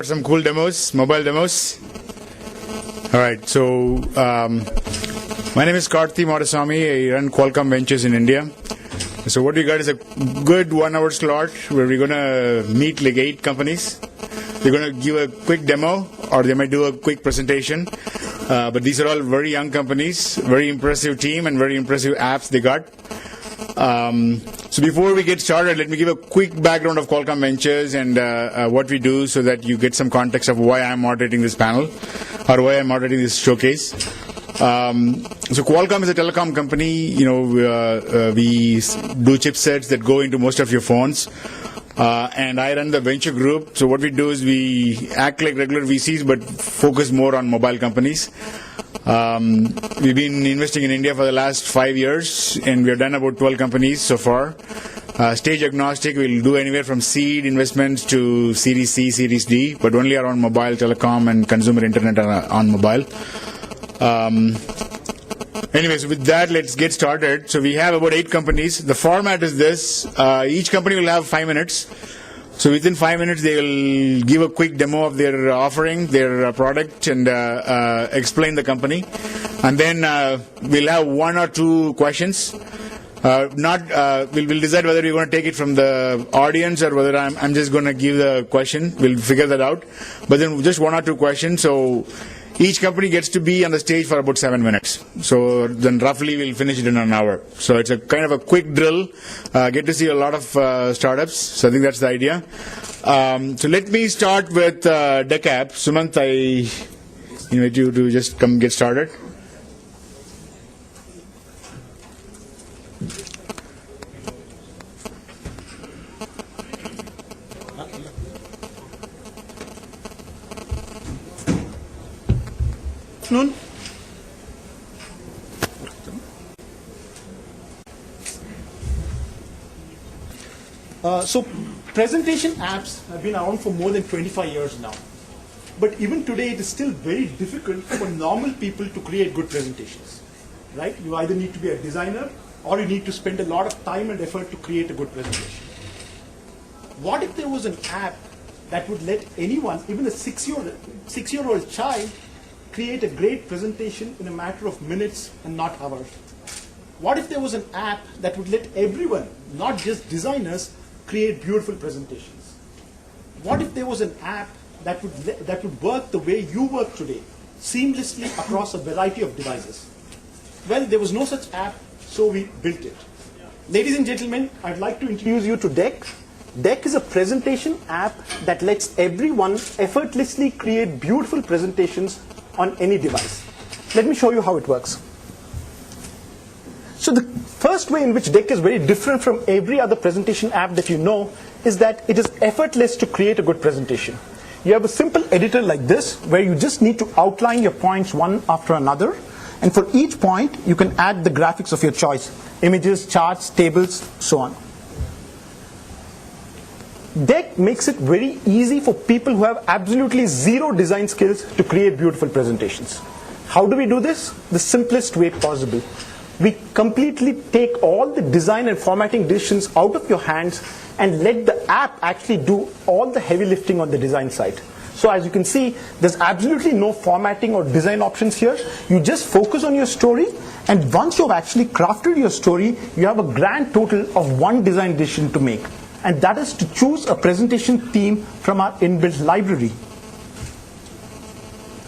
Some cool demos, mobile demos. All right, so my name is Madasamy. I run Qualcomm Ventures in India. So what we got is a good 1 hour slot where we're going to meet like 8 companies. They're going to give a quick demo or they might do a quick presentation. But these are all very young companies, very impressive team and very impressive apps they got. So before we get started, let me give a quick background of Qualcomm Ventures and what we do so that you get some context of why I'm moderating this panel or why I'm moderating this showcase. So Qualcomm is a telecom company. You know, we do chipsets that go into most of your phones. And I run the venture group. So what we do is we act like regular VCs but focus more on mobile companies. We've been investing in India for the last 5 years, and we have done about 12 companies so far. Stage agnostic, we'll do anywhere from seed investments to Series C, Series D, but only around mobile, telecom, and consumer internet on mobile. Anyways, with that, let's get started. So we have about 8 companies. The format is this. Each company will have 5 minutes. So within 5 minutes, they will give a quick demo of their offering, their product, and explain the company. And then we'll have 1 or 2 questions. We'll decide whether we're going to take it from the audience or whether I'm just going to give the question. We'll figure that out. But then just 1 or 2 questions. So each company gets to be on the stage for about 7 minutes. So then roughly we'll finish it in an hour. So it's a kind of a quick drill. Get to see a lot of startups. So I think that's the idea. So let me start with DECAP. Sumant, I invite you to just come get started. So presentation apps have been around for more than 25 years now. But even today, it is still very difficult for normal people to create good presentations. Right? You either need to be a designer or you need to spend a lot of time and effort to create a good presentation. What if there was an app that would let anyone, even a 6-year-old child, create a great presentation in a matter of minutes and not hours? What if there was an app that would let everyone, not just designers, create beautiful presentations? What if there was an app that would work the way you work today, seamlessly across a variety of devices? Well, there was no such app, so we built it. Ladies and gentlemen, I'd like to introduce you to DEC. DEC is a presentation app that lets everyone effortlessly create beautiful presentations on any device. Let me show you how it works. So the first way in which DEC is very different from every other presentation app that you know is that it is effortless to create a good presentation. You have a simple editor like this where you just need to outline your points one after another, and for each point you can add the graphics of your choice, images, charts, tables, so on. DEC makes it very easy for people who have absolutely zero design skills to create beautiful presentations. How do we do this? The simplest way possible. We completely take all the design and formatting decisions out of your hands and let the app actually do all the heavy lifting on the design side. So as you can see, there's absolutely no formatting or design options here. You just focus on your story, and once you've actually crafted your story, you have a grand total of 1 design decision to make. And that is to choose a presentation theme from our inbuilt library.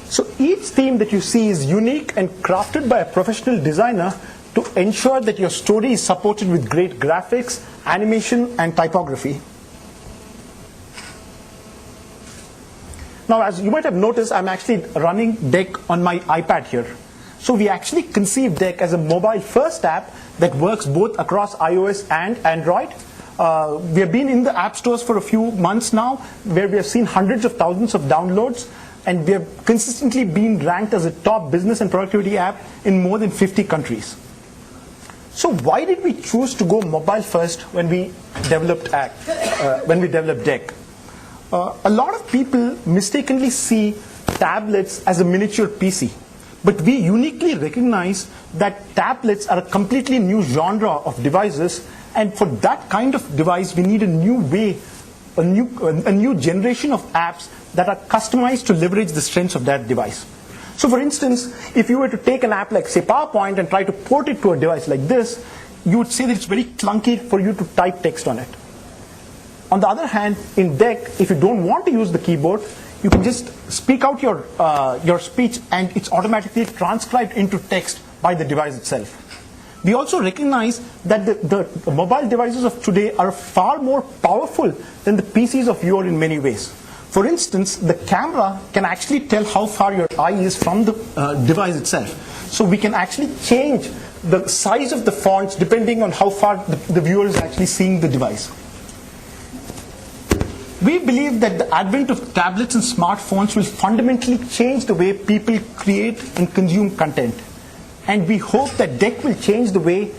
So each theme that you see is unique and crafted by a professional designer to ensure that your story is supported with great graphics, animation, and typography. Now, as you might have noticed, I'm actually running DEC on my iPad here. So we actually conceived DEC as a mobile-first app that works both across iOS and Android. We have been in the app stores for a few months now, where we have seen hundreds of thousands of downloads, and we have consistently been ranked as a top business and productivity app in more than 50 countries. So why did we choose to go mobile first when we developed DEC? A lot of people mistakenly see tablets as a miniature PC, but we uniquely recognize that tablets are a completely new genre of devices, and for that kind of device, we need a new way a new generation of apps that are customized to leverage the strengths of that device. So for instance, if you were to take an app like, say, PowerPoint and try to port it to a device like this, you would say that it's very clunky for you to type text on it. On the other hand, in Deck, if you don't want to use the keyboard, you can just speak out your speech and it's automatically transcribed into text by the device itself. We also recognize that the mobile devices of today are far more powerful than the PCs of yore in many ways. For instance, the camera can actually tell how far your eye is from the device itself. So we can actually change the size of the fonts depending on how far the viewer is actually seeing the device. We believe that the advent of tablets and smartphones will fundamentally change the way people create and consume content. And we hope that Deck will change the way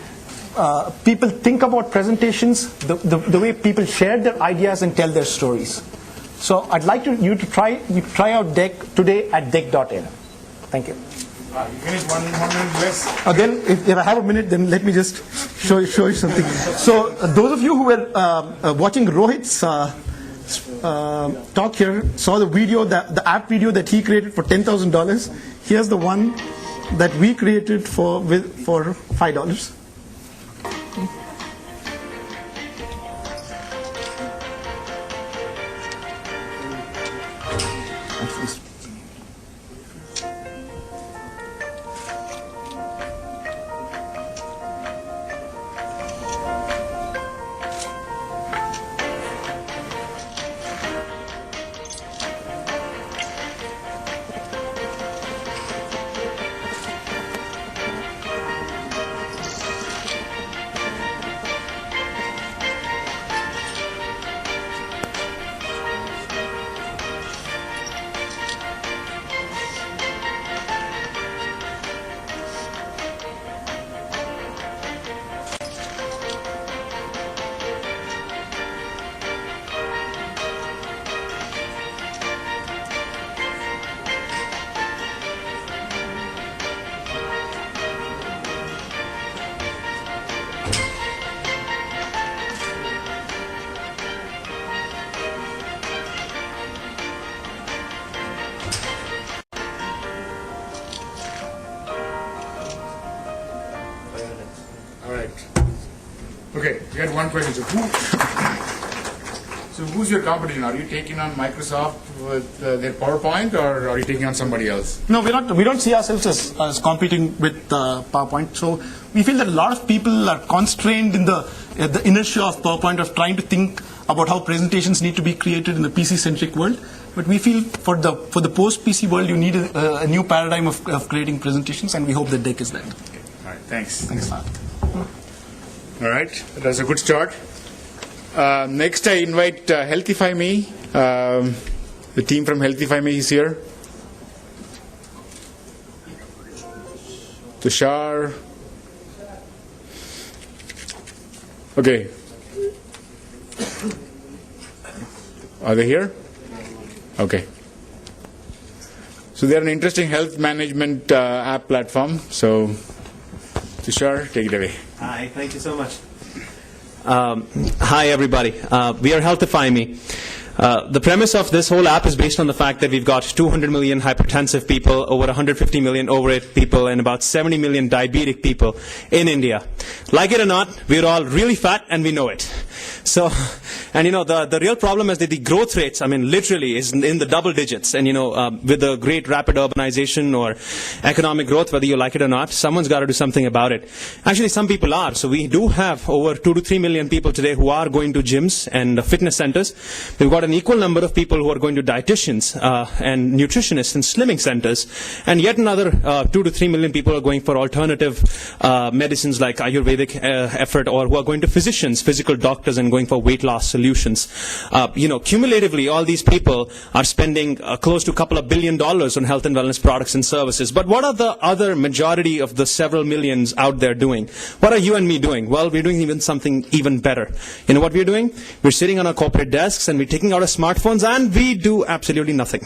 people think about presentations, the way people share their ideas and tell their stories. So I'd like you to try out Deck today at deck.in. Thank you. You finish 1 minute less. Then if I have a minute, then let me just show you something. So those of you who were watching Rohit's talk here saw the video, the app video that he created for $10,000. Here's the one that we created for $5. Okay, we had one question. So who's your competition? Are you taking on Microsoft with their PowerPoint, or are you taking on somebody else? No, we're not. We don't see ourselves as competing with PowerPoint. So we feel that a lot of people are constrained in the inertia of PowerPoint, of trying to think about how presentations need to be created in the PC-centric world. But we feel for the post-PC world, you need a new paradigm of creating presentations, and we hope that Deck is that. Okay. All right. Thanks. Thanks. All right, that's a good start. Next, I invite HealthyMe. The team from HealthyMe is here. Tushar. Okay. Are they here? Okay. So they're an interesting health management app platform. So, Tushar, take it away. Hi, thank you so much. Hi, everybody. We are HealthyMe. The premise of this whole app is based on the fact that we've got 200 million hypertensive people, over 150 million overweight people, and about 70 million diabetic people in India. Like it or not, we're all really fat, and we know it. So, and the real problem is that the growth rates, literally is in the double digits. And with the great rapid urbanization or economic growth, whether you like it or not, someone's got to do something about it. Actually, some people are. So we do have over 2 to 3 million people today who are going to gyms and fitness centers. We've got an equal number of people who are going to dietitians and nutritionists and slimming centers. And yet another 2 to 3 million people are going for alternative medicines like Ayurvedic effort, or who are going to physicians, physical doctors, and going for weight loss solutions. Cumulatively, all these people are spending close to a couple of $1 billion on health and wellness products and services. But what are the other majority of the several millions out there doing? What are you and me doing? Well, we're doing something even better. You know what we're doing? We're sitting on our corporate desks and we're taking out our smartphones and we do absolutely nothing.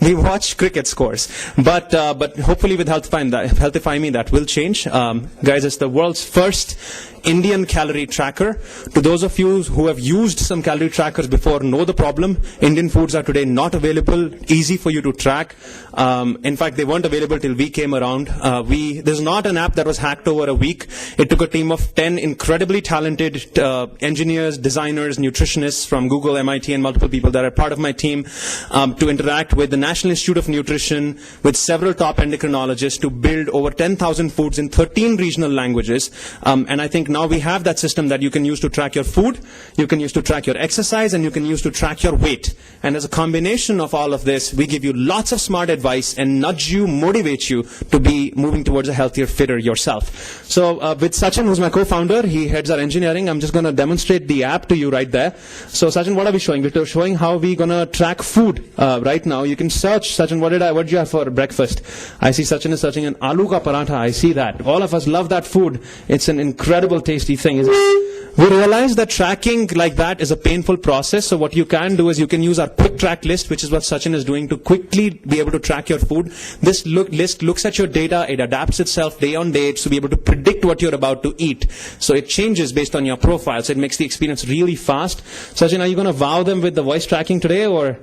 We watch cricket scores. But hopefully with HealthyMe that will change. Guys, it's the world's first Indian calorie tracker. To those of you who have used some calorie trackers before, know the problem. Indian foods are today not available, easy for you to track. In fact, they weren't available till we came around. There's not an app that was hacked over a week. It took a team of 10 incredibly talented engineers, designers, nutritionists from Google, MIT, and multiple people that are part of my team to interact with the National Institute of Nutrition, with several top endocrinologists to build over 10,000 foods in 13 regional languages. And I think now we have that system that you can use to track your food, you can use to track your exercise, and you can use to track your weight. And as a combination of all of this, we give you lots of smart advice and nudge you, motivate you to be moving towards a healthier, fitter yourself. So with Sachin, who's my co-founder, he heads our engineering. I'm just going to demonstrate the app to you right there. So Sachin, what are we showing? We're showing how we're going to track food right now. You can search, Sachin, what did you have for breakfast? I see Sachin is searching an aloo ka paratha. I see that. All of us love that food. It's an incredible tasty thing, isn't it? We realize that tracking like that is a painful process. So what you can do is you can use our quick track list, which is what Sachin is doing, to quickly be able to track your food. This list looks at your data. It adapts itself day on day to be able to predict what you're about to eat. So it changes based on your profile. So it makes the experience really fast. Sachin, are you going to wow them with the voice tracking today, or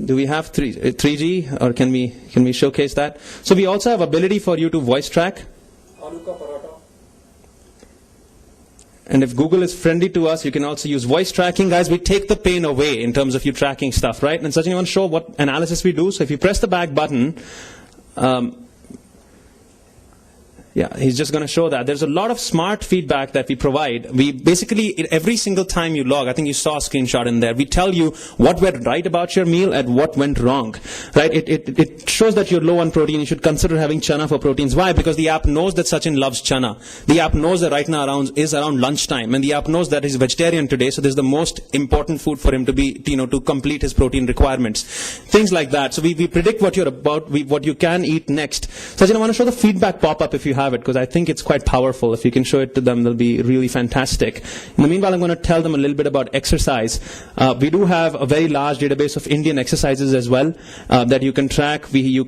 do we have 3G, or can we showcase that? So we also have ability for you to voice track. And if Google is friendly to us, you can also use voice tracking. Guys, we take the pain away in terms of you tracking stuff, right? And Sachin, you want to show what analysis we do? So if you press the back button, yeah, he's just going to show that. There's a lot of smart feedback that we provide. We basically, every single time you log, I think you saw a screenshot in there, we tell you what went right about your meal and what went wrong, right? It shows that you're low on protein. You should consider having chana for proteins. Why? Because the app knows that Sachin loves chana. The app knows that right now is around lunchtime, and the app knows that he's vegetarian today, so this is the most important food for him to be, to complete his protein requirements. Things like that. So we predict what you're about, what you can eat next. Sachin, I want to show the feedback pop-up if you have it, because I think it's quite powerful. If you can show it to them, they'll be really fantastic. In the meanwhile, I'm going to tell them a little bit about exercise. We do have a very large database of Indian exercises as well that you can track. There you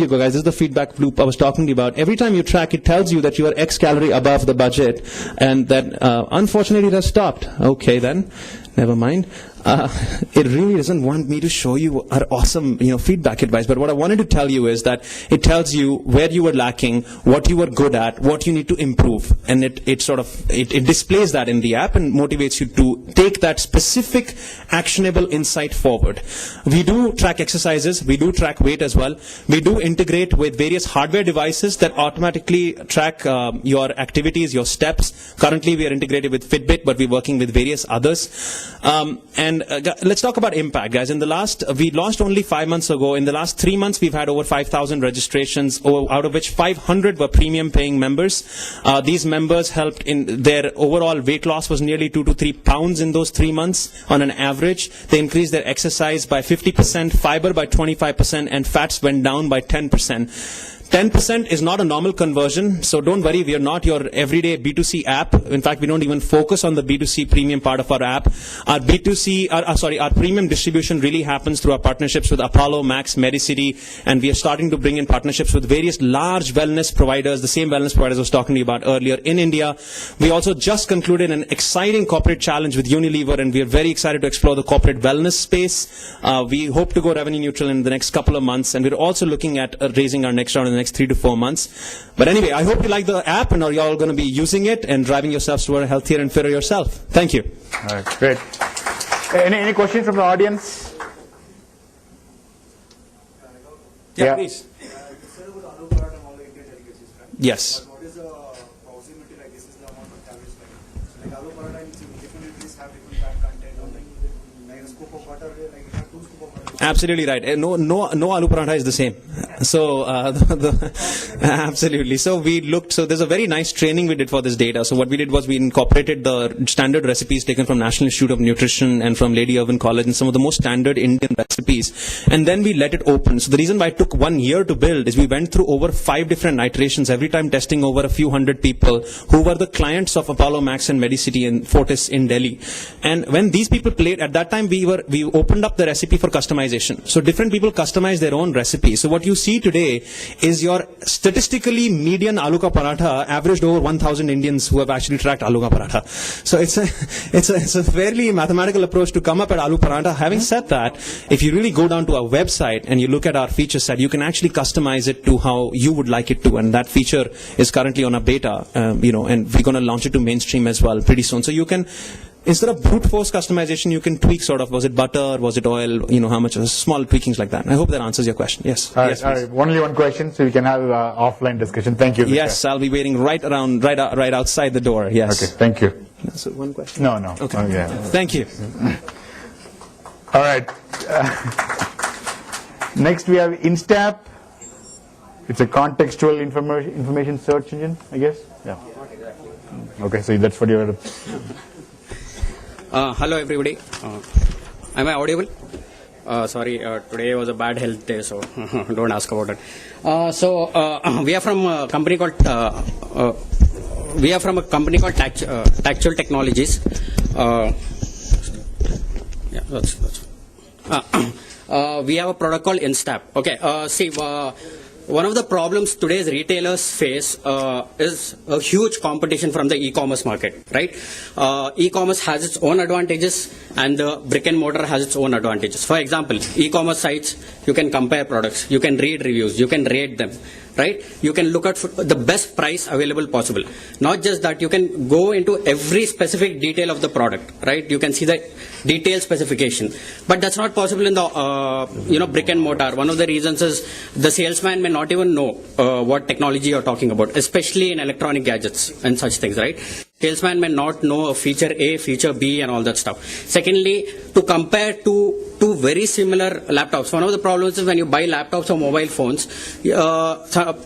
go, guys. This is the feedback loop I was talking to you about. Every time you track, it tells you that you are X calorie above the budget, and that unfortunately it has stopped. Okay, then. Never mind. It really doesn't want me to show you our awesome, feedback advice. But what I wanted to tell you is that it tells you where you were lacking, what you were good at, what you need to improve, and it displays that in the app and motivates you to take that specific, actionable insight forward. We do track exercises. We do track weight as well. We do integrate with various hardware devices that automatically track your activities, your steps. Currently, we are integrated with Fitbit, but we're working with various others. And let's talk about impact, guys. We launched only 5 months ago. In the last 3 months, we've had over 5,000 registrations, out of which 500 were premium paying members. These members helped in their overall weight loss was nearly 2 to 3 pounds in those 3 months on an average. They increased their exercise by 50%, fiber by 25%, and fats went down by 10%. 10% is not a normal conversion, so don't worry, we are not your everyday B2C app. In fact, we don't even focus on the B2C premium part of our app. Our our premium distribution really happens through our partnerships with Apollo, Max, Medicity, and we are starting to bring in partnerships with various large wellness providers, the same wellness providers I was talking to you about earlier in India. We also just concluded an exciting corporate challenge with Unilever, and we are very excited to explore the corporate wellness space. We hope to go revenue neutral in the next couple of months, and we're also looking at raising our next round in the next 3 to 4 months. But anyway, I hope you like the app and are you all going to be using it and driving yourselves toward a healthier and fitter yourself. Thank you. All right, great. Any questions from the audience? Yeah, please. Yes. What is the proximity, like this is the amount of calories, like aloo paratha in different countries have different fat content, or like a scoop of butter, like you have 2 scoops of butter. Absolutely right. No aloo paratha is the same. So absolutely. So there's a very nice training we did for this data. So what we did was we incorporated the standard recipes taken from National Institute of Nutrition and from Lady Irwin College and some of the most standard Indian recipes. And then we let it open. So the reason why it took 1 year to build is we went through over 5 different iterations, every time testing over a few hundred people who were the clients of Apollo, Max and Medicity and Fortis in Delhi. And when these people played, at that time we opened up the recipe for customization. So different people customize their own recipe. So what you see see today is your statistically median aloo ka paratha averaged over 1,000 Indians who have actually tracked aloo ka paratha. So it's a fairly mathematical approach to come up at aloo paratha. Having said that, if you really go down to our website and you look at our feature set, you can actually customize it to how you would like it to, and that feature is currently on a beta, and we're going to launch it to mainstream as well pretty soon. So you can, instead of brute force customization, you can tweak sort of, was it butter, was it oil, how much, small tweakings like that. I hope that answers your question. Yes. All right. Only one question, so we can have offline discussion. Thank you. Yes, I'll be waiting right outside the door. Yes. Okay, thank you. So one question? No. Okay. Oh, yeah. Thank you. All right. Next we have InStep. It's a contextual information search engine, I guess. Yeah. Okay, so that's what you're. Hello everybody. Am I audible? Sorry, today was a bad health day, so don't ask about it. We are from a company called Tactual Technologies. We have a product called InStep. Okay, one of the problems today's retailers face is a huge competition from the e-commerce market, right? E-commerce has its own advantages and the brick and mortar has its own advantages. For example, e-commerce sites, you can compare products, you can read reviews, you can rate them, right? You can look at the best price available possible. Not just that, you can go into every specific detail of the product, right? You can see the detailed specification. But that's not possible in the brick and mortar. One of the reasons is the salesman may not even know what technology you're talking about, especially in electronic gadgets and such things, right? Salesman may not know a feature A, feature B, and all that stuff. Secondly, to compare two very similar laptops, one of the problems is when you buy laptops or mobile phones,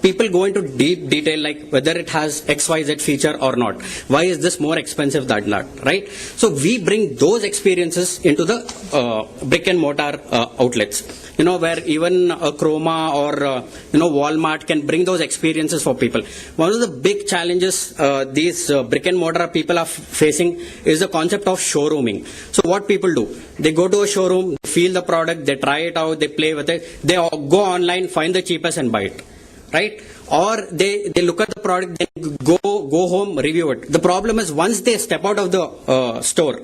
people go into deep detail like whether it has XYZ feature or not. Why is this more expensive than that, right? So we bring those experiences into the brick and mortar outlets. Where even a Chroma or Walmart can bring those experiences for people. One of the big challenges these brick and mortar people are facing is the concept of showrooming. So what people do, they go to a showroom, feel the product, they try it out, they play with it, they go online, find the cheapest and buy it, right? Or they look at the product, then go home, review it. The problem is once they step out of the store,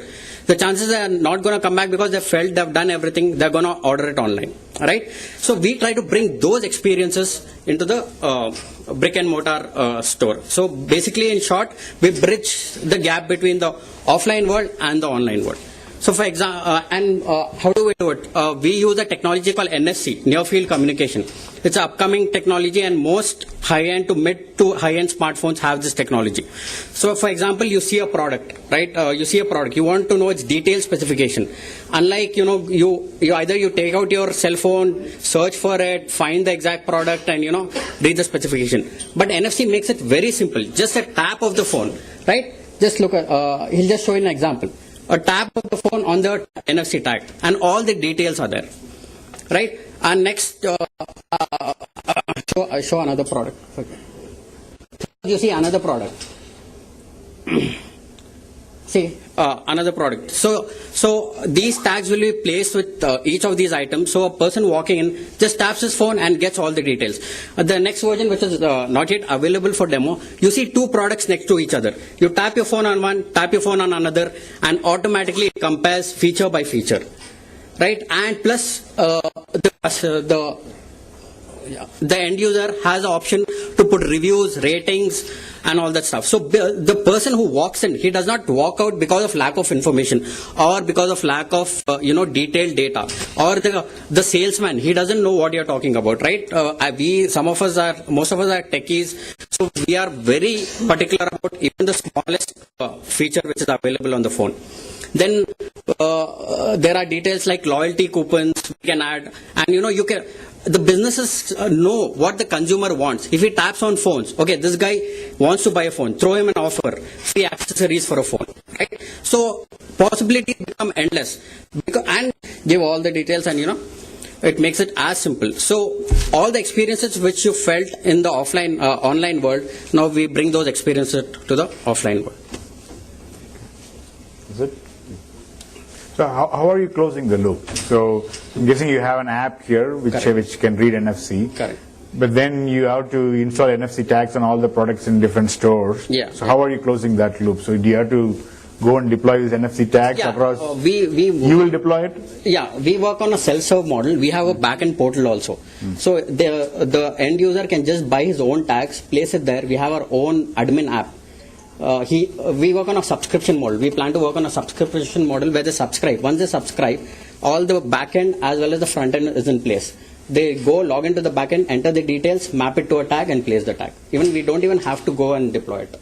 the chances are not going to come back because they felt they've done everything, they're going to order it online, right? So we try to bring those experiences into the brick and mortar store. So basically, in short, we bridge the gap between the offline world and the online world. So for example, how do we do it? We use a technology called NFC, Near Field Communication. It's an upcoming technology and most high-end to mid to high-end smartphones have this technology. So for example, you see a product, right? You want to know its detailed specification. Unlike, you either you take out your cell phone, search for it, find the exact product and, read the specification. But NFC makes it very simple. Just a tap of the phone, right? Just look at, he'll just show you an example. A tap of the phone on the NFC tag and all the details are there, right? And next, show another product. Okay. You see another product. See another product. So these tags will be placed with each of these items. So a person walking in just taps his phone and gets all the details. The next version, which is not yet available for demo, you see two products next to each other. You tap your phone on one, tap your phone on another, and automatically it compares feature by feature, right? And plus the end user has an option to put reviews, ratings, and all that stuff. So the person who walks in, he does not walk out because of lack of information or because of lack of detailed data, or the salesman, he doesn't know what you're talking about, right? Most of us are techies, so we are very particular about even the smallest feature which is available on the phone. Then there are details like loyalty coupons we can add, and the businesses know what the consumer wants. If he taps on phones, okay, this guy wants to buy a phone, throw him an offer, free accessories for a phone, right? So possibilities become endless, and give all the details, and it makes it as simple. So all the experiences which you felt in the offline, online world, now we bring those experiences to the offline world. Is it? So how are you closing the loop? So I'm guessing you have an app here which can read NFC. Correct. But then you have to install NFC tags on all the products in different stores. Yeah. So how are you closing that loop? So do you have to go and deploy these NFC tags across? You will deploy it? Yeah, we work on a self-serve model. We have a back-end portal also. So the end user can just buy his own tags, place it there. We have our own admin app. We work on a subscription model. We plan to work on a subscription model where they subscribe. Once they subscribe, all the back-end as well as the front-end is in place. They go log into the back-end, enter the details, map it to a tag and place the tag. We don't even have to go and deploy it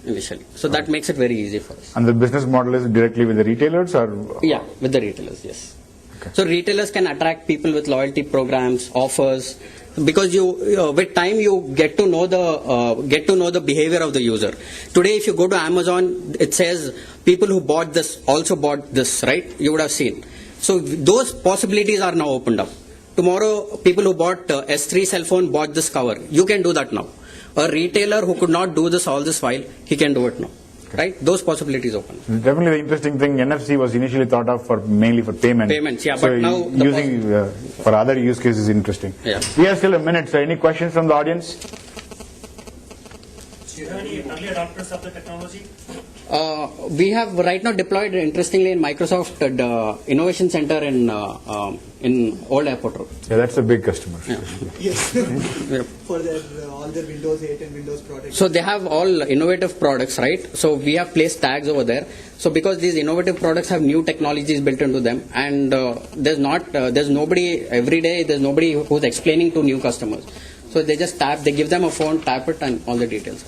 initially. So that makes it very easy for us. And the business model is directly with the retailers or? Yeah, with the retailers, yes. Okay. So retailers can attract people with loyalty programs, offers, because with time you get to know the behavior of the user. Today, if you go to Amazon, it says people who bought this also bought this, right? You would have seen. So those possibilities are now opened up. Tomorrow, people who bought S3 cell phone bought this cover. You can do that now. A retailer who could not do all this while, he can do it now. Okay. Right? Those possibilities open. Definitely the interesting thing, NFC was initially thought of mainly for payment. Payments, yeah. So But now using for other use cases is interesting. Yeah. We have still a minute. So any questions from the audience? Do you have any early adopters of the technology? We have right now deployed, interestingly, in Microsoft Innovation Center in Old Airport Road. Yeah, that's a big customer. Yeah. Yes. For all their Windows 8 and Windows products. So they have all innovative products, right? So we have placed tags over there. So because these innovative products have new technologies built into them, and there's nobody every day. There's nobody who's explaining to new customers. So they just tap. They give them a phone, tap it, and all the details.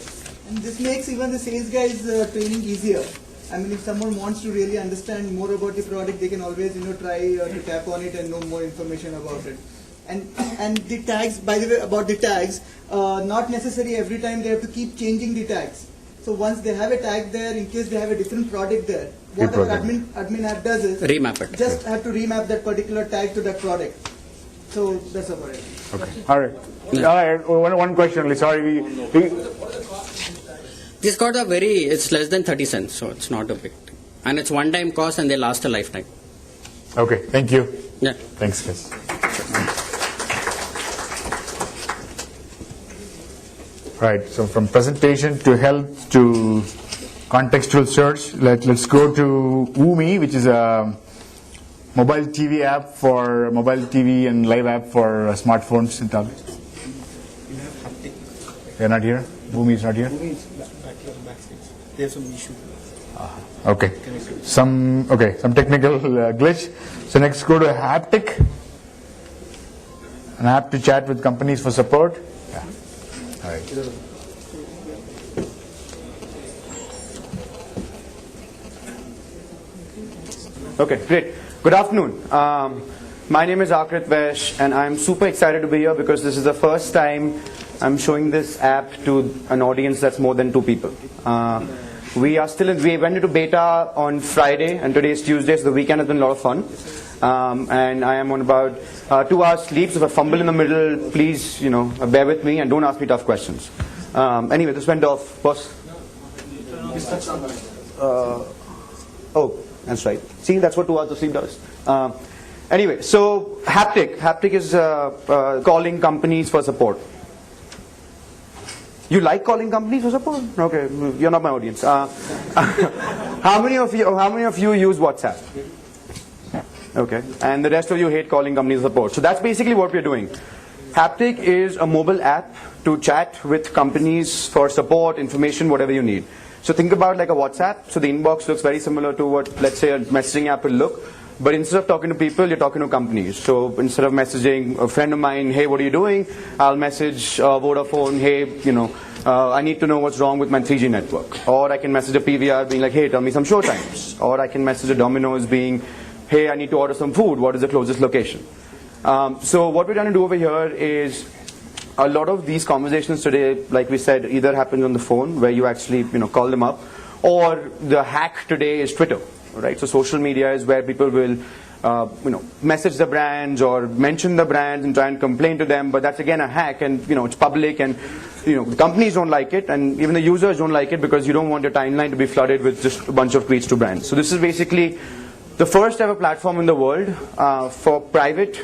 And this makes even the sales guys training easier. I mean, if someone wants to really understand more about the product, they can always try to tap on it and know more information about it. And the tags, by the way, about the tags, not necessary every time they have to keep changing the tags. So once they have a tag there, in case they have a different product there, what our admin app does is remap it. Just have to remap that particular tag to that product. So that's about it. Okay. All right. Yeah. All right. One question only. Sorry. These cards are it's less than 30 cents, so it's not a big thing. And it's one-time cost and they last a lifetime. Okay. Thank you. Yeah. Thanks, guys. Right. So from presentation to health to contextual search, let's go to RoomieVro, which is a mobile TV app for mobile TV and live app for smartphones and tablets. You have Haptic. They're not here? RoomieVro is not here? RoomieVro is back here backstage. There's some issue. Okay. Some technical glitch. So next go to Haptic, an app to chat with companies for support. Yeah. All right. Okay, great. Good afternoon. My name is Akrit Vesh, and I'm super excited to be here because this is the first time I'm showing this app to an audience that's more than 2 people. We went into beta on Friday, and today is Tuesday, so the weekend has been a lot of fun. And I am on about 2 hours sleep, so if I fumble in the middle, please, bear with me and don't ask me tough questions. Anyway, this went off. Boss? Oh, that's right. See, that's what 2 hours of sleep does. Anyway, so Haptic. Haptic is calling companies for support. You like calling companies for support? Okay, you're not my audience. How many of you use WhatsApp? Okay, and the rest of you hate calling companies for support. So that's basically what we're doing. Haptic is a mobile app to chat with companies for support, information, whatever you need. So think about like a WhatsApp. So the inbox looks very similar to what, let's say, a messaging app will look. But instead of talking to people, you're talking to companies. So instead of messaging a friend of mine, hey, what are you doing? I'll message Vodafone, hey, I need to know what's wrong with my 3G network. Or I can message a PVR being like, hey, tell me some show times. Or I can message a Domino's being, hey, I need to order some food. What is the closest location? So what we're trying to do over here is a lot of these conversations today, like we said, either happens on the phone where you actually call them up, or the hack today is Twitter. Right, so social media is where people will, message the brands or mention the brands and try and complain to them. But that's again a hack, and it's public, and the companies don't like it, and even the users don't like it because you don't want your timeline to be flooded with just a bunch of tweets to brands. So this is basically the first ever platform in the world for private,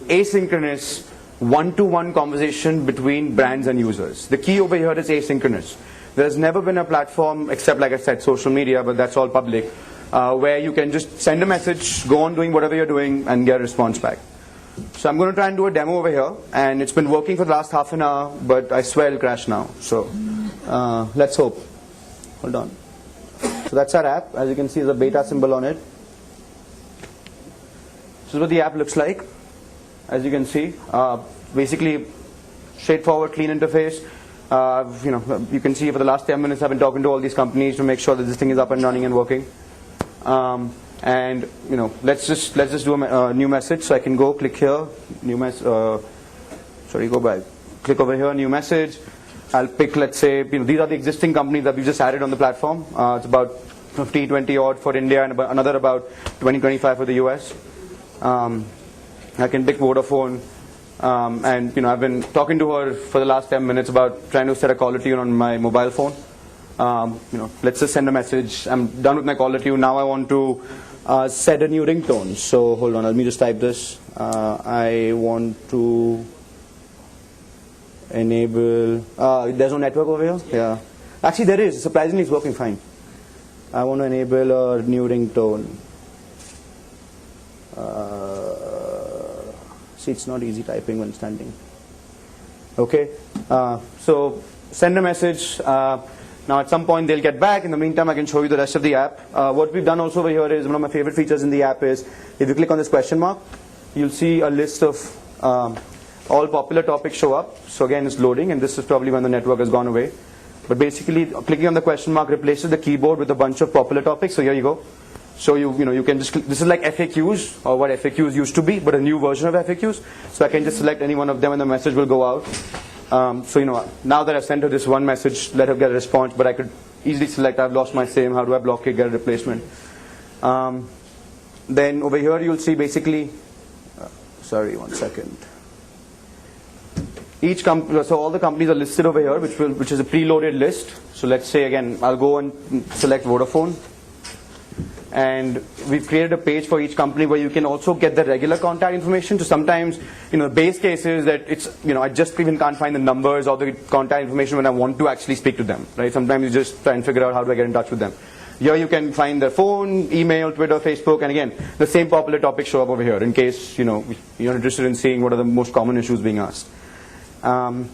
asynchronous one-to-one conversation between brands and users. The key over here is asynchronous. There's never been a platform, except like I said, social media, but that's all public, where you can just send a message, go on doing whatever you're doing, and get a response back. So I'm going to try and do a demo over here, and it's been working for the last half an hour, but I swear it'll crash now. So let's hope. Hold on. So that's our app. As you can see, there's a beta symbol on it. This is what the app looks like. As you can see, basically straightforward, clean interface. You can see for the last 10 minutes I've been talking to all these companies to make sure that this thing is up and running and working. And let's just do a new message. So I can go click here, new message. Go back. Click over here, new message. I'll pick, let's say, these are the existing companies that we just added on the platform. It's about 50, 20 odd for India, and another about 20, 25 for the US. I can pick Vodafone, and I've been talking to her for the last 10 minutes about trying to set a caller tune on my mobile phone. Let's just send a message. I'm done with my caller tune. Now I want to set a new ringtone. So hold on, let me just type this. I want to enable. There's no network over here. Yeah. Actually, there is. Surprisingly, it's working fine. I want to enable a new ringtone. See, it's not easy typing when standing. Okay. So send a message. Now at some point they'll get back. In the meantime, I can show you the rest of the app. What we've done also over here is, one of my favorite features in the app is, if you click on this question mark, you'll see a list of all popular topics show up. So again, it's loading, and this is probably when the network has gone away. But basically, clicking on the question mark replaces the keyboard with a bunch of popular topics. So here you go. So you can just click. This is like FAQs, or what FAQs used to be, but a new version of FAQs. So I can just select any one of them, and the message will go out. Now that I've sent her this one message, let her get a response, but I could easily select, I've lost my SIM, how do I block it, get a replacement. Then over here you'll see basically, sorry, one second. So all the companies are listed over here, which is a preloaded list. So let's say again, I'll go and select Vodafone. And we've created a page for each company where you can also get the regular contact information. So sometimes, the base case is that it's, I just even can't find the numbers or the contact information when I want to actually speak to them, right? Sometimes you just try and figure out how do I get in touch with them. Here you can find their phone, email, Twitter, Facebook, and again, the same popular topics show up over here in case, you're interested in seeing what are the most common issues being asked. And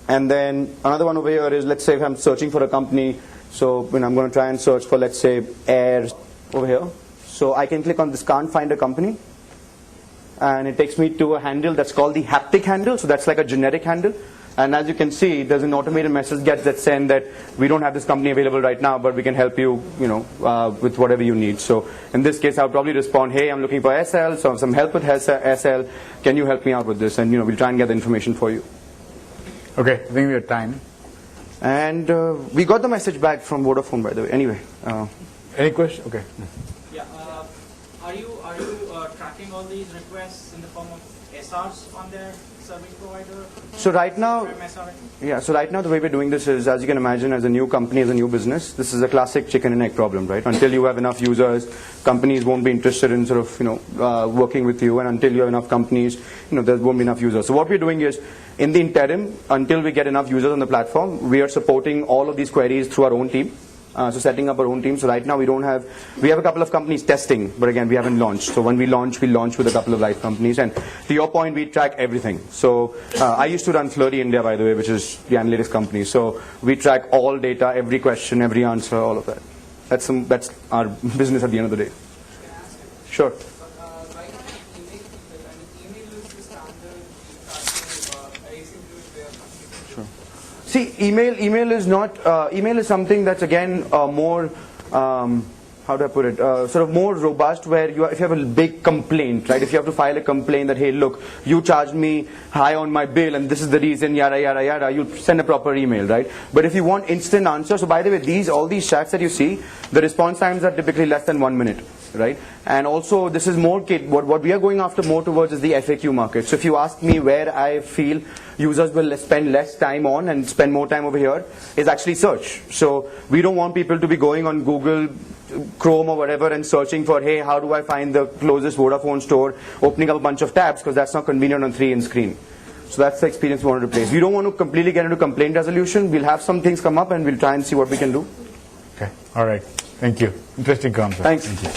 then another one over here is, let's say if I'm searching for a company, so I'm going to try and search for, let's say, Air over here. So I can click on this can't find a company, and it takes me to a handle that's called the Haptic handle. So that's like a generic handle, and as you can see, there's an automated message that send that we don't have this company available right now, but we can help you, with whatever you need. So in this case, I'll probably respond, hey, I'm looking for SL, so some help with SL, can you help me out with this? And we'll try and get the information for you. Okay, I think we have time. And we got the message back from Vodafone, by the way. Anyway. Any question? Okay. Yeah. Are you tracking all these requests in the form of SRs on their service provider? So right now, the way we're doing this is, as you can imagine, as a new company, as a new business, this is a classic chicken and egg problem, right? Until you have enough users, companies won't be interested in sort of, working with you, and until you have enough companies, there won't be enough users. So what we're doing is, in the interim, until we get enough users on the platform, we are supporting all of these queries through our own team. So setting up our own team. So right now we have a couple of companies testing, but again, we haven't launched. So when we launch with a couple of live companies. And to your point, we track everything. So I used to run Flurry India, by the way, which is the analytics company. So we track all data, every question, every answer, all of that. That's our business at the end of the day. Sure. See, email is not. Email is something that's again more. How do I put it? Sort of more robust, where if you have a big complaint, right? If you have to file a complaint that, hey, look, you charged me high on my bill, and this is the reason, yada yada yada. You send a proper email, right? But if you want instant answer, so by the way, all these chats that you see, the response times are typically less than 1 minute. Right? And also this is more, what we are going after more towards is the FAQ market. So if you ask me where I feel users will spend less time on and spend more time over here, is actually search. So we don't want people to be going on Google, Chrome or whatever and searching for, hey, how do I find the closest Vodafone store, opening up a bunch of tabs, because that's not convenient on 3-inch screen. So that's the experience we want to replace. We don't want to completely get into complaint resolution. We'll have some things come up and we'll try and see what we can do. Okay. All right. Thank you. Interesting concept. Thanks. Thank you.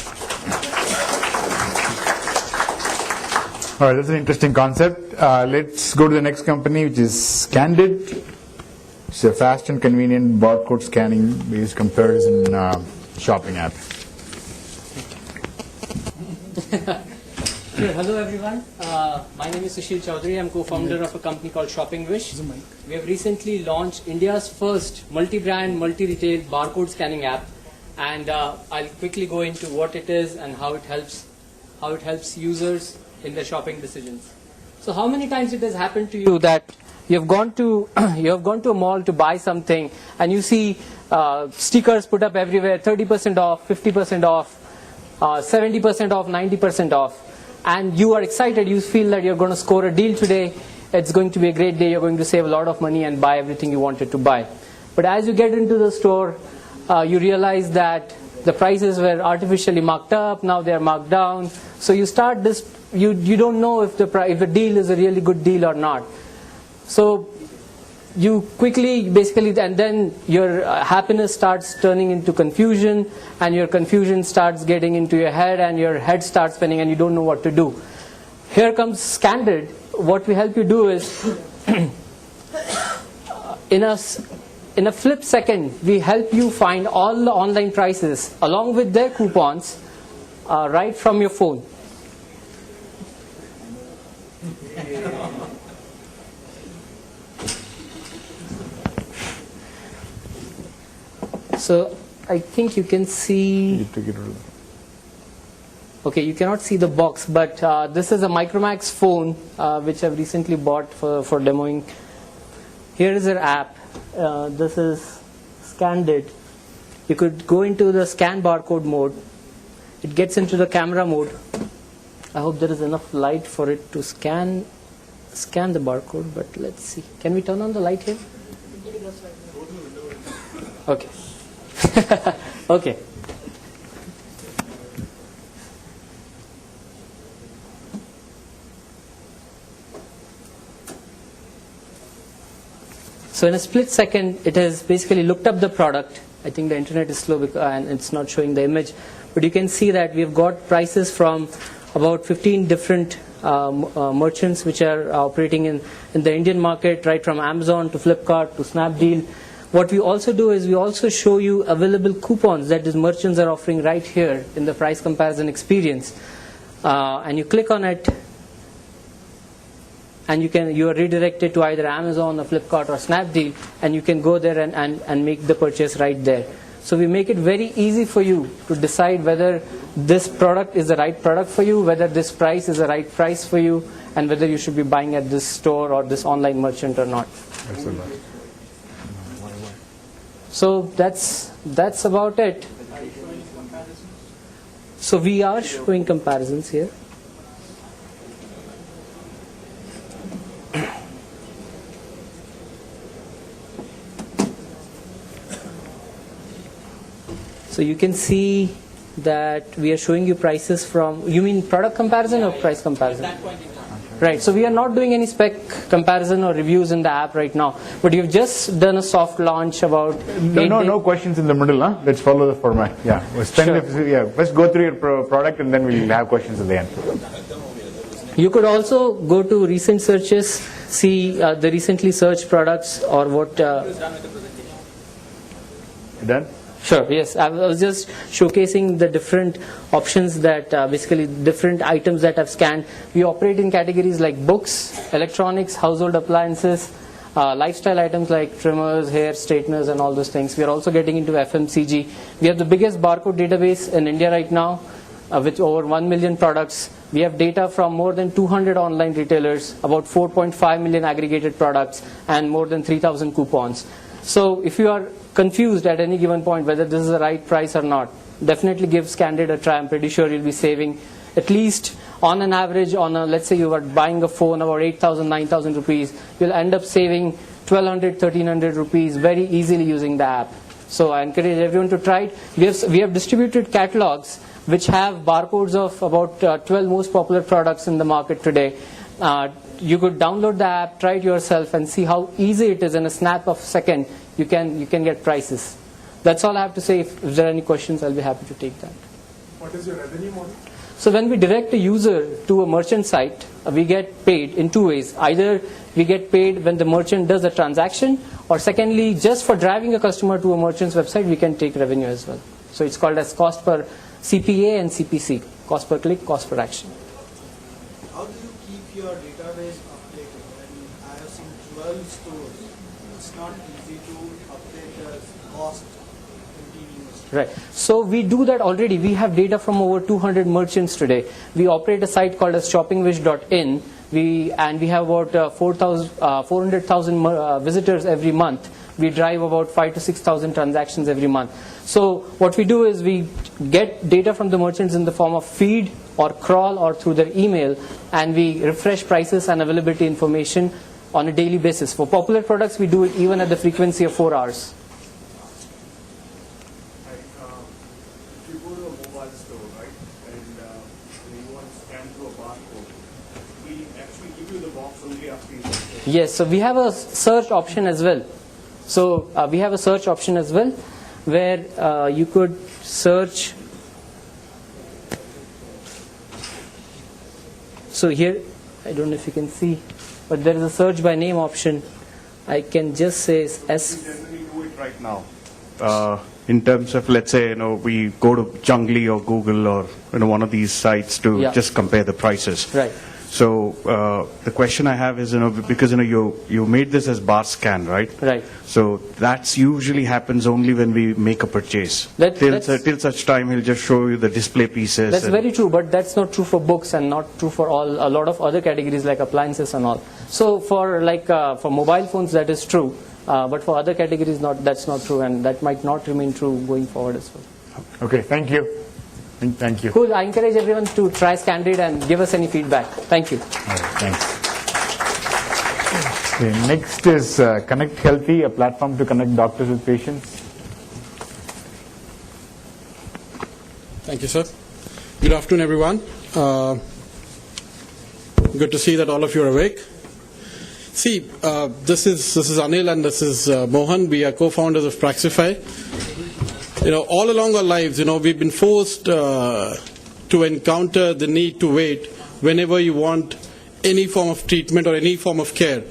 All right, that's an interesting concept. Let's go to the next company, which is Candid. It's a fast and convenient barcode scanning based comparison shopping app. Sure. Hello everyone. My name is Sushil Chaudhary. I'm co-founder of a company called Shopping Wish. We have recently launched India's first multi-brand, multi-retail barcode scanning app, and I'll quickly go into what it is and how it helps users in their shopping decisions. So, how many times it has happened to you that you have gone to a mall to buy something and you see stickers put up everywhere, 30% off, 50% off, 70% off, 90% off, and you are excited, you feel that you're going to score a deal today, it's going to be a great day, you're going to save a lot of money and buy everything you wanted to buy. But as you get into the store, you realize that the prices were artificially marked up, now they are marked down, so you start this, you don't know if the deal is a really good deal or not. So you quickly, basically, and then your happiness starts turning into confusion, and your confusion starts getting into your head, and your head starts spinning, and you don't know what to do. Here comes Candid. What we help you do is, in a flip second, we help you find all the online prices along with their coupons right from your phone. So I think you can see. Okay, you cannot see the box, but this is a Micromax phone which I've recently bought for demoing. Here is our app. This is Scandid. You could go into the scan barcode mode. It gets into the camera mode. I hope there is enough light for it to scan the barcode, but let's see. Can we turn on the light here? Okay. Okay. So in a split second, it has basically looked up the product. I think the internet is slow and it's not showing the image, but you can see that we've got prices from about 15 different merchants which are operating in the Indian market, right from Amazon to Flipkart to Snapdeal. What we also do is we also show you available coupons that these merchants are offering right here in the price comparison experience. And you click on it, and you are redirected to either Amazon or Flipkart or Snapdeal, and you can go there and make the purchase right there. So we make it very easy for you to decide whether this product is the right product for you, whether this price is the right price for you, and whether you should be buying at this store or this online merchant or not. Excellent. So that's about it. So we are showing comparisons here. So you can see that we are showing you prices from, you mean product comparison or price comparison? Right, so we are not doing any spec comparison or reviews in the app right now, but you've just done a soft launch about... No questions in the middle, huh? Let's follow the format. Yeah, let's first go through your product and then we'll have questions at the end. You could also go to recent searches, see the recently searched products or what... You done? Sure, yes. I was just showcasing the different options that basically different items that I've scanned. We operate in categories like books, electronics, household appliances, lifestyle items like trimmers, hair straighteners and all those things. We are also getting into FMCG. We have the biggest barcode database in India right now with over 1 million products. We have data from more than 200 online retailers, about 4.5 million aggregated products and more than 3,000 coupons. So if you are confused at any given point whether this is the right price or not, definitely give Candid a try. I'm pretty sure you'll be saving at least on an average let's say you are buying a phone about 8,000, 9,000 rupees, you'll end up saving 1,200, 1,300 rupees very easily using the app. So I encourage everyone to try it. We have distributed catalogs which have barcodes of about 12 most popular products in the market today. You could download the app, try it yourself, and see how easy it is. In a snap of a second, you can get prices. That's all I have to say. If there are any questions, I'll be happy to take that. What is your revenue model? So when we direct a user to a merchant site, we get paid in two ways. Either we get paid when the merchant does a transaction, or secondly, just for driving a customer to a merchant's website, we can take revenue as well. So it's called as cost per CPA and CPC, cost per click, cost per action. How do you keep your database updated? I have seen 12 stores. It's not easy to update the cost continuously. Right. So we do that already. We have data from over 200 merchants today. We operate a site called as shoppingwish.in. We have about 400,000 visitors every month. We drive about 5,000 to 6,000 transactions every month. So what we do is we get data from the merchants in the form of feed or crawl or through their email, and we refresh prices and availability information on a daily basis. For popular products, we do it even at the frequency of 4 hours. If you go to a mobile store, right, and you want to scan through a barcode, we actually give you the box only after you scan. Yes, so we have a search option as well. So we have a search option as well, where you could search. So here, I don't know if you can see, but there is a search by name option. I can just say S. We generally do it right now. In terms of, let's say, we go to Jungly or Google or one of these sites to just compare the prices. Right. So the question I have is, because you made this as bar scan, right? Right. So that's usually happens only when we make a purchase. Till such time, he'll just show you the display pieces. That's very true, but that's not true for books and not true for a lot of other categories like appliances and all. So for mobile phones, that is true, but for other categories, that's not true, and that might not remain true going forward as well. Okay, thank you. Thank you. Cool. I encourage everyone to try Scandid and give us any feedback. Thank you. All right, thanks. Okay, next is ConnectHealthy, a platform to connect doctors with patients. Thank you, sir. Good afternoon, everyone. Good to see that all of you are awake. See, this is Anil and this is Mohan. We are co-founders of Praxify. All along our lives, we've been forced to encounter the need to wait whenever you want any form of treatment or any form of care.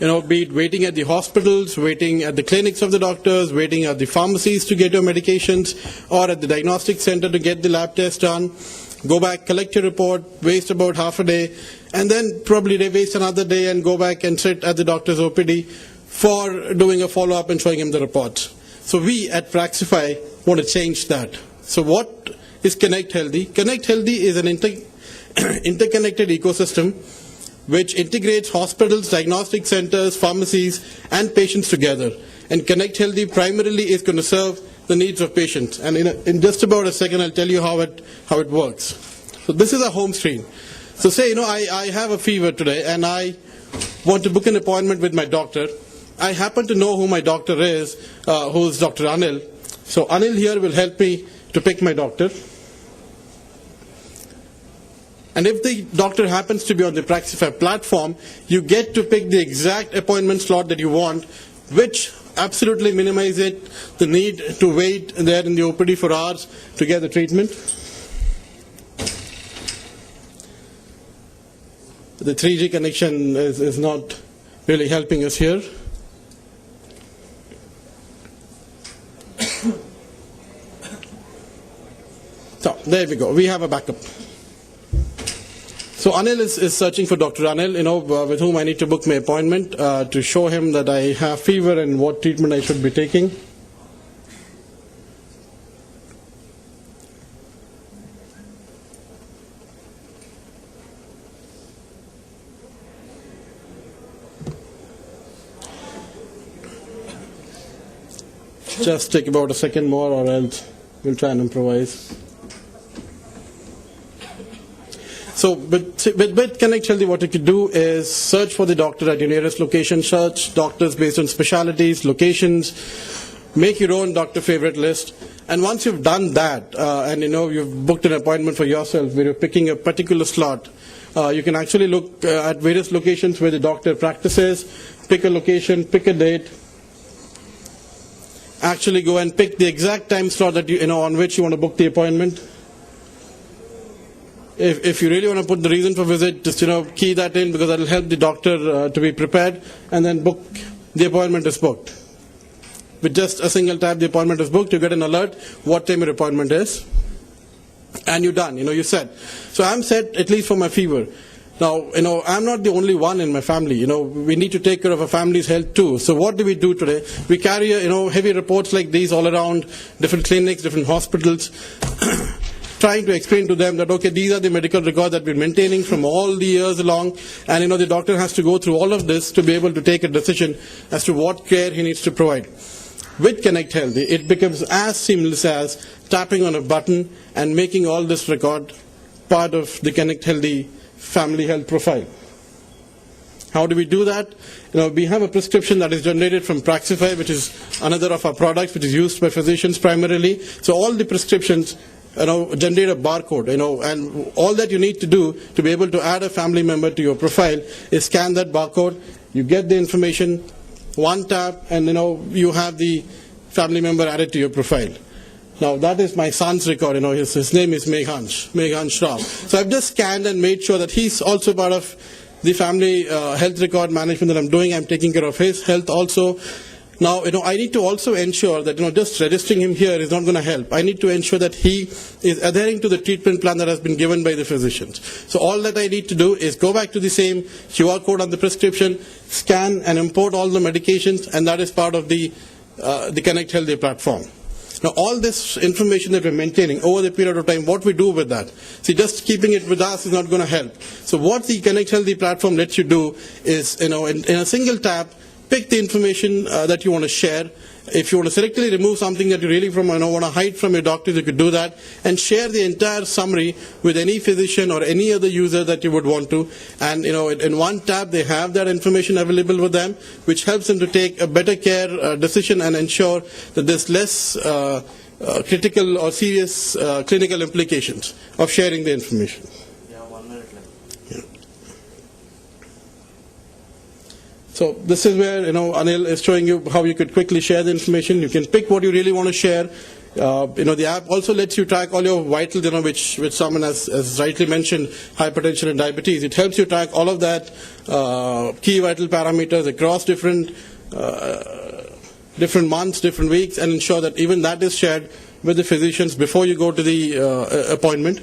Be it waiting at the hospitals, waiting at the clinics of the doctors, waiting at the pharmacies to get your medications, or at the diagnostic center to get the lab test done, go back, collect your report, waste about half a day, and then probably they waste another day and go back and sit at the doctor's OPD for doing a follow-up and showing him the reports. So we at Praxify want to change that. So what is ConnectHealthy? ConnectHealthy is an interconnected ecosystem which integrates hospitals, diagnostic centers, pharmacies, and patients together. And ConnectHealthy primarily is going to serve the needs of patients. And in just about a second, I'll tell you how it works. So this is a home screen. So say, I have a fever today, and I want to book an appointment with my doctor. I happen to know who my doctor is, who's Dr. Anil. So Anil here will help me to pick my doctor. And if the doctor happens to be on the Praxify platform, you get to pick the exact appointment slot that you want, which absolutely minimizes the need to wait there in the OPD for hours to get the treatment. The 3G connection is not really helping us here. So there we go. We have a backup. So Anil is searching for Dr. Anil, with whom I need to book my appointment to show him that I have fever and what treatment I should be taking. Just take about a second more, or else we'll try and improvise. So with ConnectHealthy, what you could do is search for the doctor at your nearest location, search doctors based on specialities, locations, make your own doctor favorite list. And once you've done that, and you've booked an appointment for yourself where you're picking a particular slot, You can actually look at various locations where the doctor practices, pick a location, pick a date, actually go and pick the exact time slot that on which you want to book the appointment. If you really want to put the reason for visit, just key that in, because that will help the doctor to be prepared, and then book. The appointment is booked. With just a single tap, the appointment is booked. You get an alert what time your appointment is, and you're done. You set. So I'm set at least for my fever. Now, I'm not the only one in my family. We need to take care of our family's health too. So what do we do today? We carry, heavy reports like these all around different clinics, different hospitals, trying to explain to them that, okay, these are the medical records that we're maintaining from all the years along, and the doctor has to go through all of this to be able to take a decision as to what care he needs to provide. With ConnectHealthy, it becomes as seamless as tapping on a button and making all this record part of the ConnectHealthy family health profile. How do we do that? We have a prescription that is generated from Praxify, which is another of our products, which is used by physicians primarily. So all the prescriptions generate a barcode, and all that you need to do to be able to add a family member to your profile is scan that barcode. You get the information, one tap, and you have the family member added to your profile. Now that is my son's record. His name is Meghansh Rao. So I've just scanned and made sure that he's also part of the family health record management that I'm doing. I'm taking care of his health also. Now, I need to also ensure that, just registering him here is not going to help. I need to ensure that he is adhering to the treatment plan that has been given by the physicians. So all that I need to do is go back to the same QR code on the prescription, scan and import all the medications, and that is part of the ConnectHealthy platform. Now, all this information that we're maintaining over the period of time, what we do with that? See, just keeping it with us is not going to help. So what the ConnectHealthy platform lets you do is, in a single tap, pick the information that you want to share. If you want to selectively remove something that you really want to hide from your doctors, you could do that, and share the entire summary with any physician or any other user that you would want to. And in one tap, they have that information available with them, which helps them to take a better care decision and ensure that there's less critical or serious clinical implications of sharing the information. So this is where Anil is showing you how you could quickly share the information. You can pick what you really want to share. The app also lets you track all your vitals, which someone has rightly mentioned, hypertension and diabetes. It helps you track all of that key vital parameters across different months, different weeks, and ensure that even that is shared with the physicians before you go to the appointment.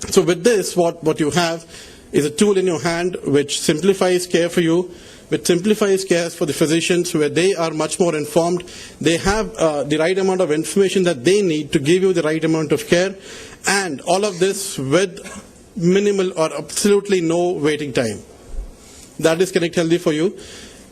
So with this, what you have is a tool in your hand which simplifies care for you, which simplifies care for the physicians, where they are much more informed. They have the right amount of information that they need to give you the right amount of care, and all of this with minimal or absolutely no waiting time. That is ConnectHealthy for you.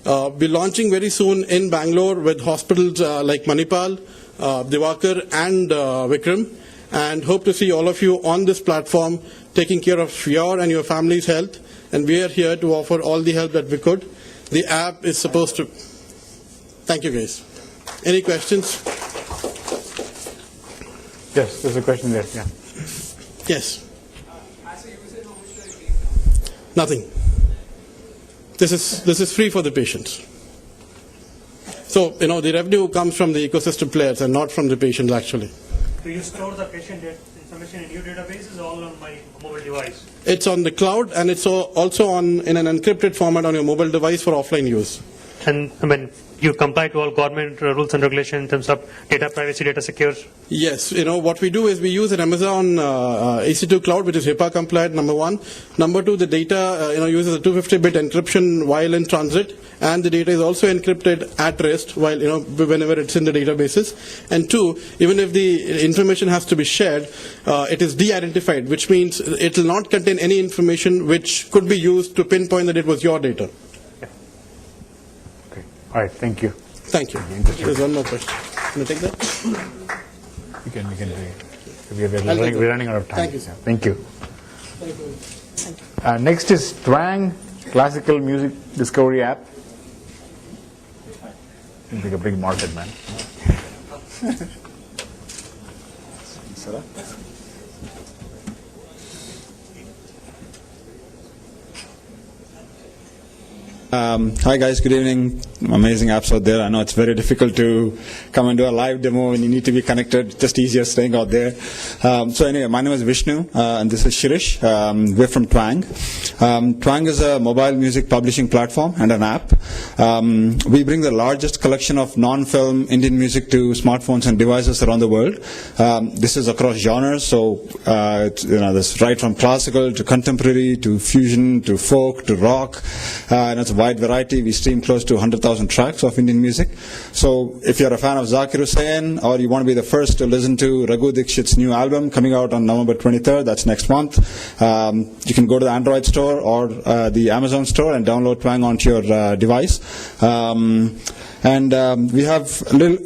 We're launching very soon in Bangalore with hospitals like Manipal, Diwakar and Vikram, and hope to see all of you on this platform taking care of your and your family's health, and we are here to offer all the help that we could. The app is supposed to... Thank you, guys. Any questions? Yes, there's a question there. Yeah. Yes. Nothing. This is free for the patients. So, the revenue comes from the ecosystem players and not from the patients, actually. Do you store the patient information in your database, or all on my mobile device? It's on the cloud, and it's also in an encrypted format on your mobile device for offline use. And you comply to all government rules and regulations in terms of data privacy, data secure? Yes. What we do is we use an Amazon EC2 cloud, which is HIPAA compliant, number one. Number two, the data uses a 250-bit encryption while in transit, and the data is also encrypted at rest while whenever it's in the databases. And two, even if the information has to be shared, it is de-identified, which means it will not contain any information which could be used to pinpoint that it was your data. All right, thank you. Thank you. There's one more question. Can you take that? We can take it. We're running out of time. Thank you, sir. Thank you. Thank you. Next is Twang, classical music discovery app. Seems like a big market, man. Hi guys, good evening. Amazing apps out there. I know it's very difficult to come and do a live demo when you need to be connected. Just easier staying out there. So anyway, my name is Vishnu and this is Shirish. We're from Twang. Twang is a mobile music publishing platform and an app. We bring the largest collection of non-film Indian music to smartphones and devices around the world. This is across genres, so this right from classical to contemporary to fusion to folk to rock, and it's a wide variety. We stream close to 100,000 tracks of Indian music. So if you're a fan of Zakir Hussain or you want to be the first to listen to Raghu Dixit's new album coming out on November 23rd, that's next month, you can go to the Android store or the Amazon store and download Twang onto your device. And we have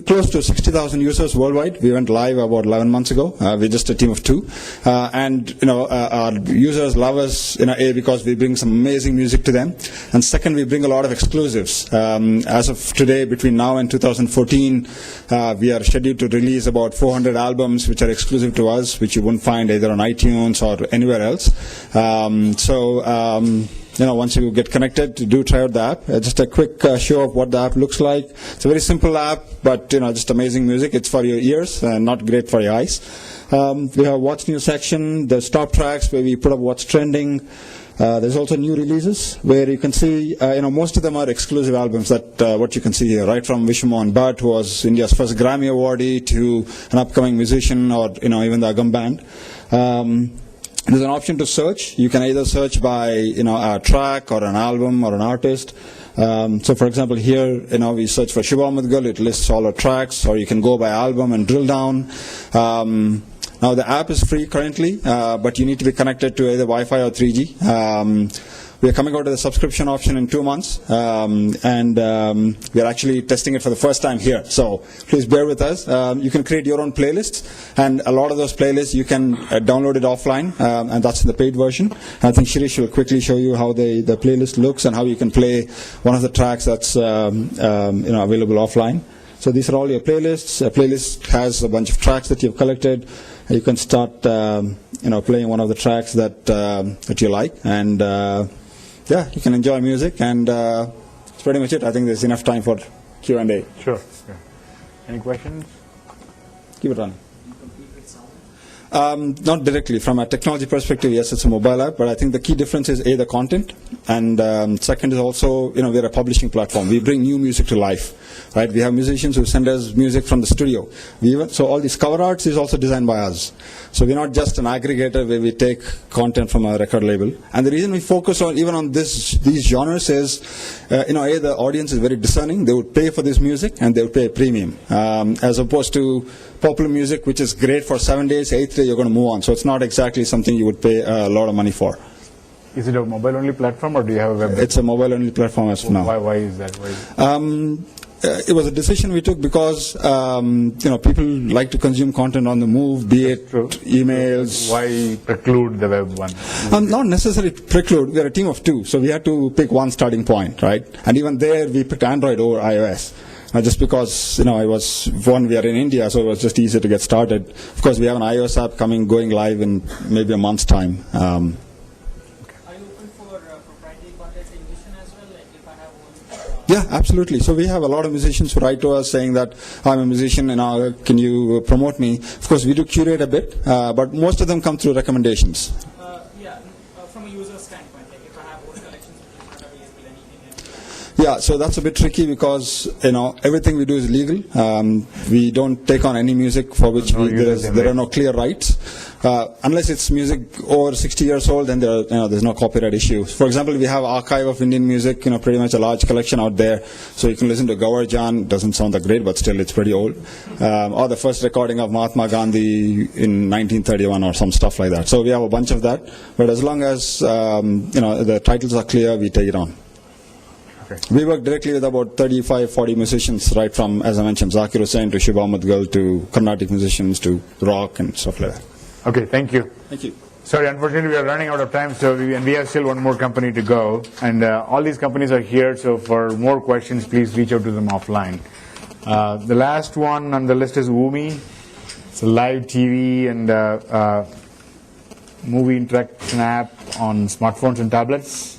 close to 60,000 users worldwide. We went live about 11 months ago. We're just a team of 2. Our users love us, A, because we bring some amazing music to them. And second, we bring a lot of exclusives. As of today, between now and 2014, we are scheduled to release about 400 albums which are exclusive to us, which you won't find either on iTunes or anywhere else. Once you get connected, do try out the app. Just a quick show of what the app looks like. It's a very simple app, but just amazing music. It's for your ears and not great for your eyes. We have What's New section, the top tracks where we put up what's trending. There's also new releases where you can see, most of them are exclusive albums. That what you can see here, right from Vishwamohan Bhatt, who was India's first Grammy awardee, to an upcoming musician, or even the Agam band. There's an option to search. You can either search by, a track or an album or an artist. So, for example, here, we search for Shiva Mudgal. It lists all our tracks, or you can go by album and drill down. Now, the app is free currently, but you need to be connected to either Wi-Fi or 3G. We are coming out with a subscription option in 2 months, and we are actually testing it for the first time here. So please bear with us. You can create your own playlists, and a lot of those playlists you can download it offline, and that's the paid version. I think Shirish will quickly show you how the playlist looks and how you can play one of the tracks that's available offline. So these are all your playlists. A playlist has a bunch of tracks that you've collected. You can start playing one of the tracks that you like, and you can enjoy music, and that's pretty much it. I think there's enough time for Q&A. Sure. Any questions? Keep it running. Not directly. From a technology perspective, yes, it's a mobile app, but I think the key difference is, A, the content, and second is also, we're a publishing platform. We bring new music to life, right? We have musicians who send us music from the studio. So all these cover arts is also designed by us. So we're not just an aggregator where we take content from a record label. And the reason we focus on even on these genres is, A, the audience is very discerning. They would pay for this music, and they would pay a premium, as opposed to popular music, which is great for 7 days, 8th day you're going to move on. So it's not exactly something you would pay a lot of money for. Is it a mobile-only platform, or do you have a web? It's a mobile-only platform as of now. Why is that? It was a decision we took because people like to consume content on the move, be it emails. Why preclude the web one? Not necessarily preclude. We are a team of 2, so we had to pick one starting point, right? And even there, we picked Android over iOS. Just because, we are in India, so it was just easier to get started. Of course, we have an iOS app going live in maybe a month's time. Are you open for proprietary content ingestion as well? Like if I have one? Yeah, absolutely. So we have a lot of musicians who write to us saying that, I'm a musician, and can you promote me? Of course, we do curate a bit, but most of them come through recommendations. From a user standpoint, like if I have own collections which is not available, anything else? Yeah, so that's a bit tricky because, everything we do is legal. We don't take on any music for which there are no clear rights. Unless it's music over 60 years old, then there's no copyright issue. For example, we have archive of Indian music, pretty much a large collection out there. So you can listen to Gawar Jan. Doesn't sound that great, but still it's pretty old. Or the first recording of Mahatma Gandhi in 1931 or some stuff like that. So we have a bunch of that. But as long as, the titles are clear, we take it on. Okay. We work directly with about 35, 40 musicians, right from, as I mentioned, Zakir Hussain to Shiva Mudgal to Carnatic musicians to rock and stuff like that. Okay, thank you. Thank you. Sorry, unfortunately, we are running out of time, and we have still one more company to go. And all these companies are here, so for more questions, please reach out to them offline. The last one on the list is Woomi. It's a live TV and movie interaction app on smartphones and tablets.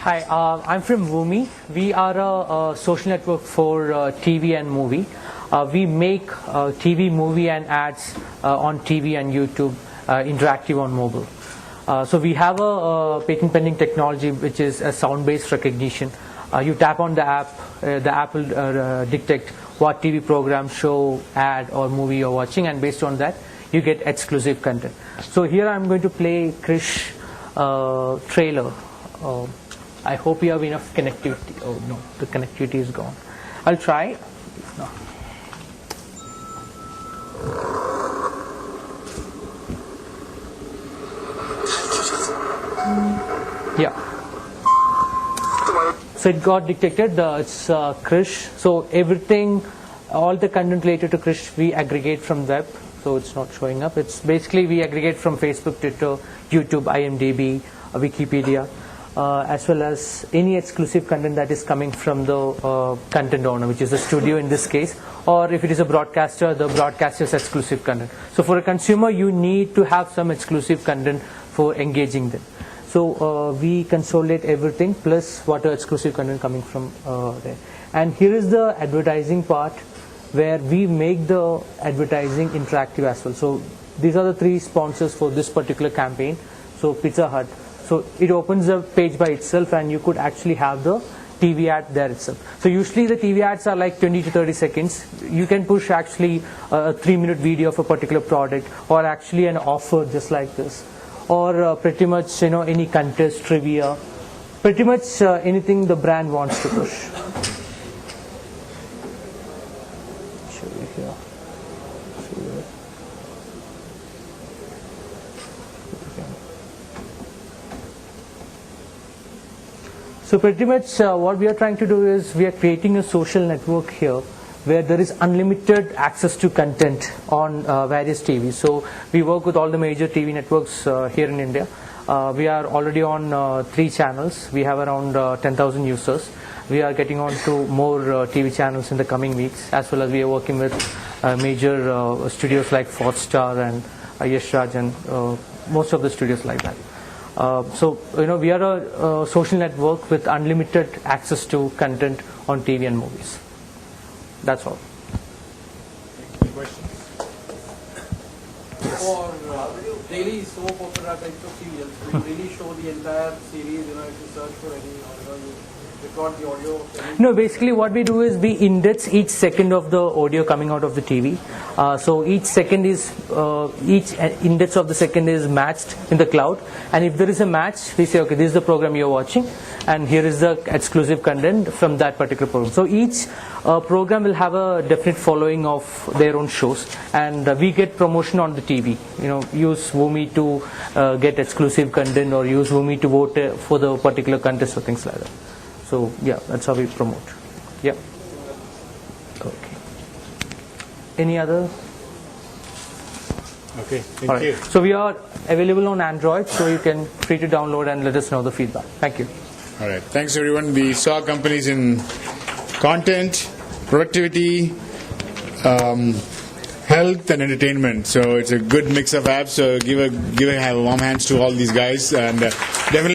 Hi, I'm from Roomie. We are a social network for TV and movie. We make TV, movie, and ads on TV and YouTube, interactive on mobile. So we have a patent pending technology which is a sound-based recognition. You tap on the app will detect what TV program, show, ad, or movie you're watching, and based on that, you get exclusive content. So here I'm going to play Krish trailer. I hope you have enough connectivity. Oh no, the connectivity is gone. I'll try. No. Yeah. So it got detected. It's Krish. So everything, all the content related to Krish, we aggregate from web. So it's not showing up. It's basically we aggregate from Facebook, Twitter, YouTube, IMDb, Wikipedia, as well as any exclusive content that is coming from the content owner, which is a studio in this case, or if it is a broadcaster, the broadcaster's exclusive content. So for a consumer, you need to have some exclusive content for engaging them. So we consolidate everything plus what are exclusive content coming from there. And here is the advertising part where we make the advertising interactive as well. So these are the 3 sponsors for this particular campaign. So Pizza Hut. So it opens a page by itself and you could actually have the TV ad there itself. So usually the TV ads are like 20 to 30 seconds. You can push actually a 3-minute video of a particular product or actually an offer just like this. Or pretty much, any contest, trivia, pretty much anything the brand wants to push. Show you here. So pretty much what we are trying to do is we are creating a social network here where there is unlimited access to content on various TVs. So we work with all the major TV networks here in India. We are already on 3 channels. We have around 10,000 users. We are getting on to more TV channels in the coming weeks, as well as we are working with major studios like Foxstar and Yash Raj and most of the studios like that. So we are a social network with unlimited access to content on TV and movies. That's all. Questions? For daily soap opera types of serials, do you really show the entire series? If you search for any, you record the audio. No, basically what we do is we index each second of the audio coming out of the TV. So each second is each index of the second is matched in the cloud, and if there is a match, we say, okay, this is the program you're watching, and here is the exclusive content from that particular program. So each program will have a definite following of their own shows, and we get promotion on the TV. Use Roomie to get exclusive content, or use Roomie to vote for the particular contest or things like that. So yeah, that's how we promote. Yeah. Okay. Any other? Okay, thank you. So we are available on Android, so you can free to download and let us know the feedback. Thank you. All right, thanks everyone. We saw companies in content, productivity, health, and entertainment. So it's a good mix of apps. So give a warm hands to all these guys, and definitely.